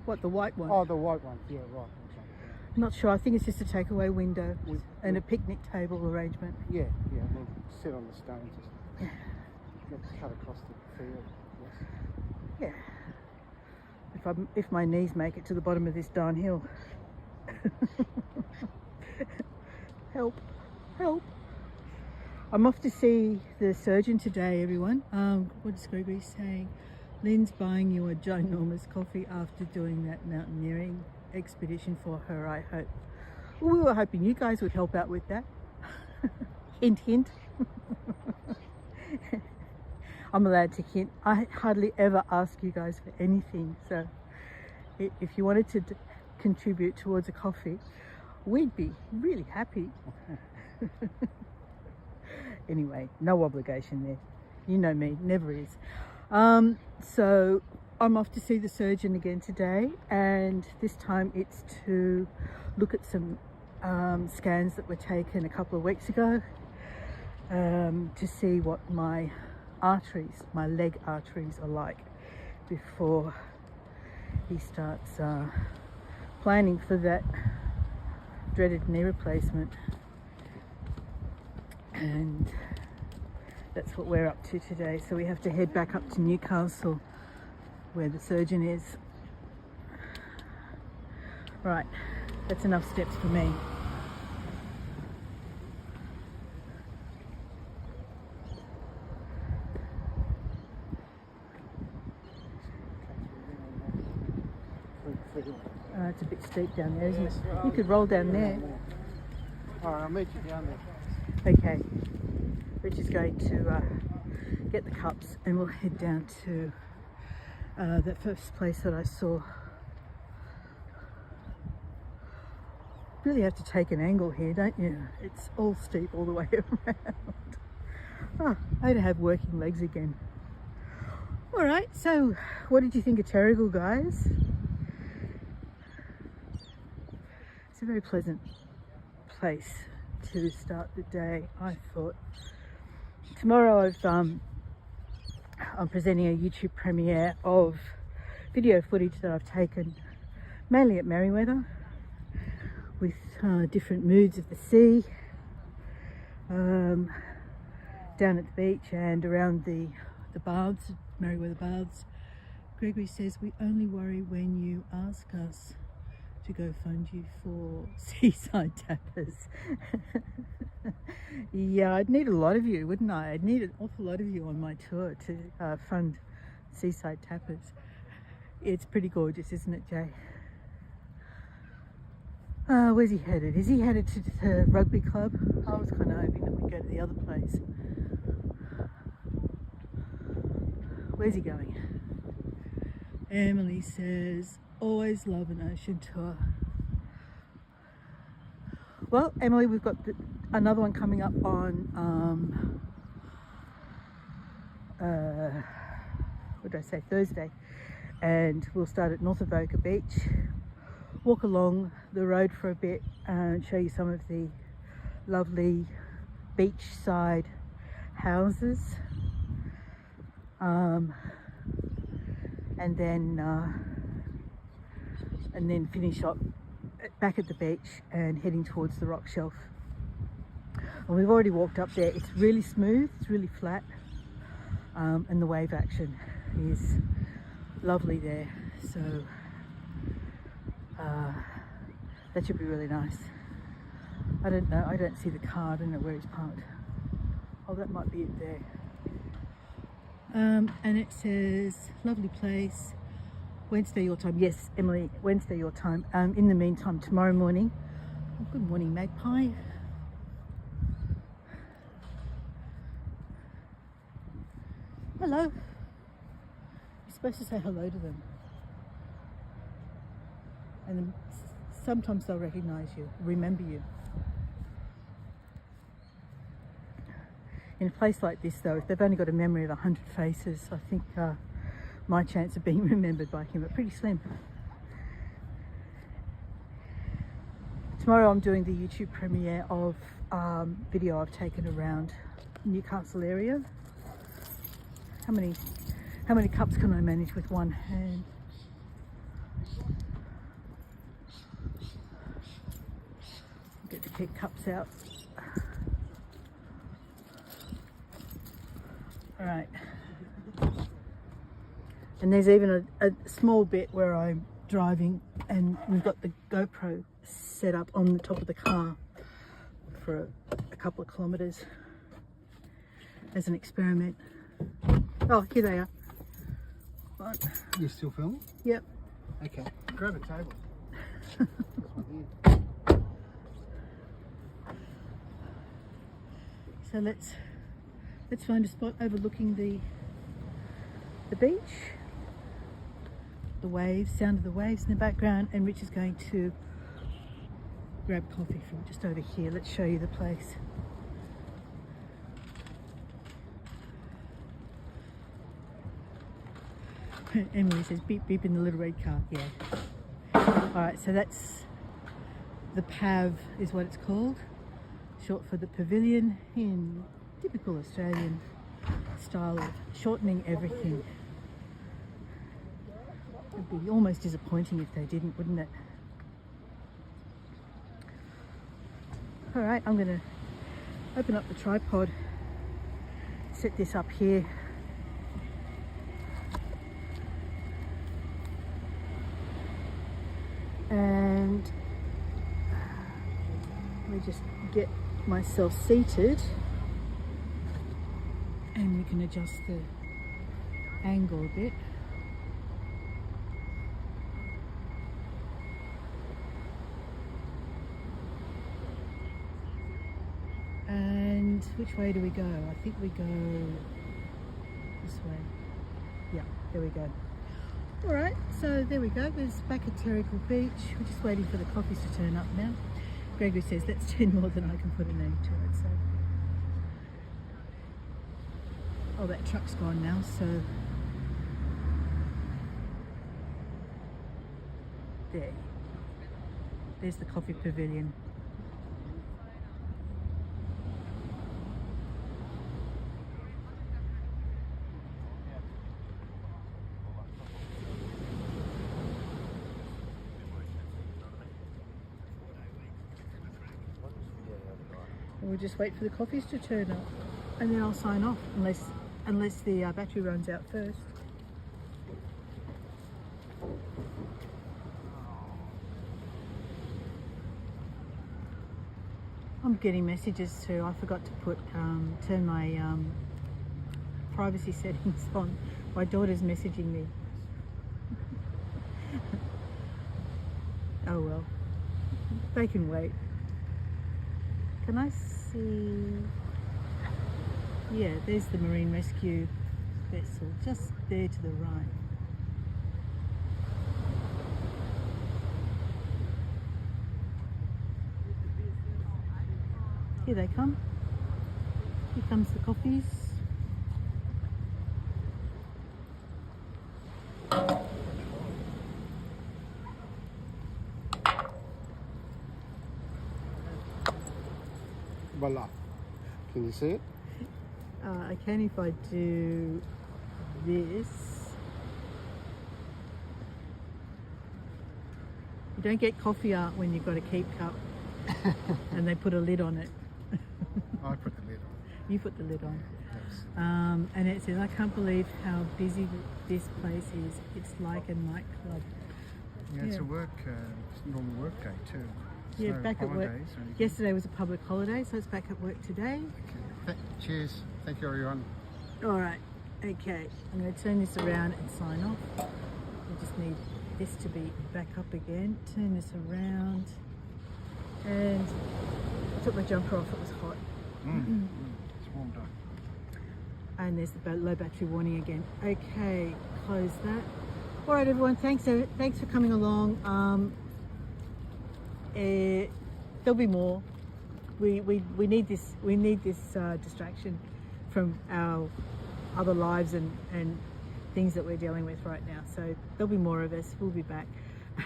S1: What, the white one?
S3: Oh, the white one. Yeah, right.
S1: Not sure. I think it's just a takeaway window and a picnic table arrangement.
S3: Yeah. We'll sit on the stones, just cut across the field. Yes.
S1: Yeah. If my knees make it to the bottom of this darn hill. Help. I'm off to see the surgeon today, everyone. What is Gregory saying? Lynn's buying you a ginormous coffee after doing that mountaineering expedition for her, I hope. Well, we were hoping you guys would help out with that. Hint, hint. I'm allowed to hint. I hardly ever ask you guys for anything, so if you wanted to contribute towards a coffee, we'd be really happy. Anyway, no obligation there. You know me, never is. So I'm off to see the surgeon again today, and this time it's to look at some scans that were taken a couple of weeks ago to see what my arteries, my leg arteries are like before he starts planning for that dreaded knee replacement. And that's what we're up to today. So we have to head back up to Newcastle where the surgeon is. Right, that's enough steps for me. It's a bit steep down there, isn't it? You could roll down there.
S3: All right, I'll meet you down there.
S1: Okay, Rich is going to get the cups and we'll head down to that first place that I saw. Really have to take an angle here, don't you? It's all steep all the way around. Oh, I don't have working legs again. All right, so what did you think of Terrigal, guys? It's a very pleasant place to start the day, I thought. Tomorrow I'm presenting a YouTube premiere of video footage that I've taken mainly at Merewether with different moods of the sea, down at the beach and around the baths, Merewether Baths. Gregory says we only worry when you ask us to go fund you for seaside tappers. Yeah, I'd need a lot of you, wouldn't I? I'd need an awful lot of you on my tour to fund seaside tappers. It's pretty gorgeous, isn't it, Jay? Where's he headed? Is he headed to the rugby club? I was kind of hoping that we'd go to the other place. Where's he going? Emily says, always love an ocean tour. Well, Emily, we've got another one coming up on, what did I say, Thursday. And we'll start at North Avoca Beach, walk along the road for a bit and show you some of the lovely beachside houses. And then finish up back at the beach and heading towards the rock shelf. And we've already walked up there. It's really smooth, it's really flat, and the wave action is lovely there. So that should be really nice. I don't know, I don't see the car, I don't know where he's parked. Oh, that might be it there. And it says, lovely place, Wednesday your time. Yes, Emily, Wednesday your time. In the meantime, tomorrow morning, oh, good morning, Magpie. Hello. You're supposed to say hello to them. And then sometimes they'll recognize you, remember you. In a place like this though, if they've only got a memory of 100 faces, I think my chance of being remembered by him are pretty slim. Tomorrow I'm doing the YouTube premiere of video I've taken around Newcastle area. How many cups can I manage with one hand? Get the keg cups out. All right. And there's even a small bit where I'm driving and we've got the GoPro set up on the top of the car for a couple of kilometres as an experiment. Oh, here they are. Right.
S3: You're still filming?
S1: Yep.
S3: Okay. Grab a table.
S1: So let's find a spot overlooking the beach. The waves, sound of the waves in the background, and Rich is going to grab coffee from just over here. Let's show you the place. Emily says beep beep in the little red car. Yeah. Alright, so that's the PAV is what it's called. Short for the pavilion, in typical Australian style of shortening everything. It'd be almost disappointing if they didn't, wouldn't it? Alright, I'm going to open up the tripod, set this up here. And let me just get myself seated and we can adjust the angle a bit. And which way do we go? I think we go this way. Yeah, there we go. Alright, so there we go. We're back at Terrigal Beach. We're just waiting for the coffees to turn up now. Gregory says that's 10 more than I can put a name to it. So, oh, that truck's gone now, so there. There's the coffee pavilion. We'll just wait for the coffees to turn up, and then I'll sign off unless the battery runs out first. I'm getting messages too. I forgot to turn my privacy settings on. My daughter's messaging me. Oh well, they can wait. Can I see? Yeah, there's the marine rescue vessel just there to the right. Here they come. Here comes the coffees.
S3: Voila. Can you see it?
S1: I can if I do this. You don't get coffee out when you've got a keep cup and they put a lid on it.
S3: I put the lid on.
S1: You put the lid on.
S3: Yes.
S1: And it says, I can't believe how busy this place is. It's like a nightclub.
S3: Yeah, it's a normal work day too.
S1: Yeah,
S3: no
S1: back at work.
S3: holidays or anything.
S1: Yesterday was a public holiday, so it's back at work today.
S3: Okay. Cheers. Thank you, everyone.
S1: All right, okay. I'm going to turn this around and sign off. I just need this to be back up again. Turn this around. And I took my jumper off, it was hot.
S3: It's warmed up.
S1: And there's the low battery warning again. Okay, close that. All right, everyone, thanks for coming along. There'll be more. We need this distraction from our other lives and things that we're dealing with right now. So there'll be more of us. We'll be back.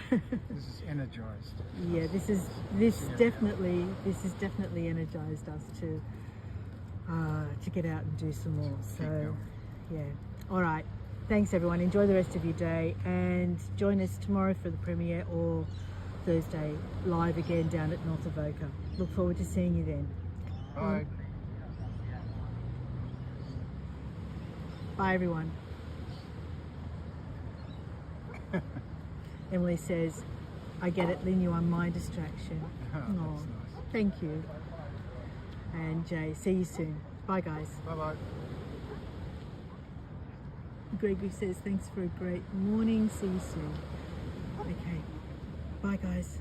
S3: This is energized.
S1: Yeah, this definitely energized us to get out and do some more. So yeah. All right. Thanks everyone. Enjoy the rest of your day and join us tomorrow for the premiere or Thursday live again down at North Avoca. Look forward to seeing you then.
S3: Bye.
S1: Bye everyone. Emily says, I get it, Lynn, you are my distraction.
S3: Oh, that's nice.
S1: Thank you. And Jay, see you soon. Bye guys.
S3: Bye-bye.
S1: Gregory says, thanks for a great morning. See you soon. Okay. Bye guys.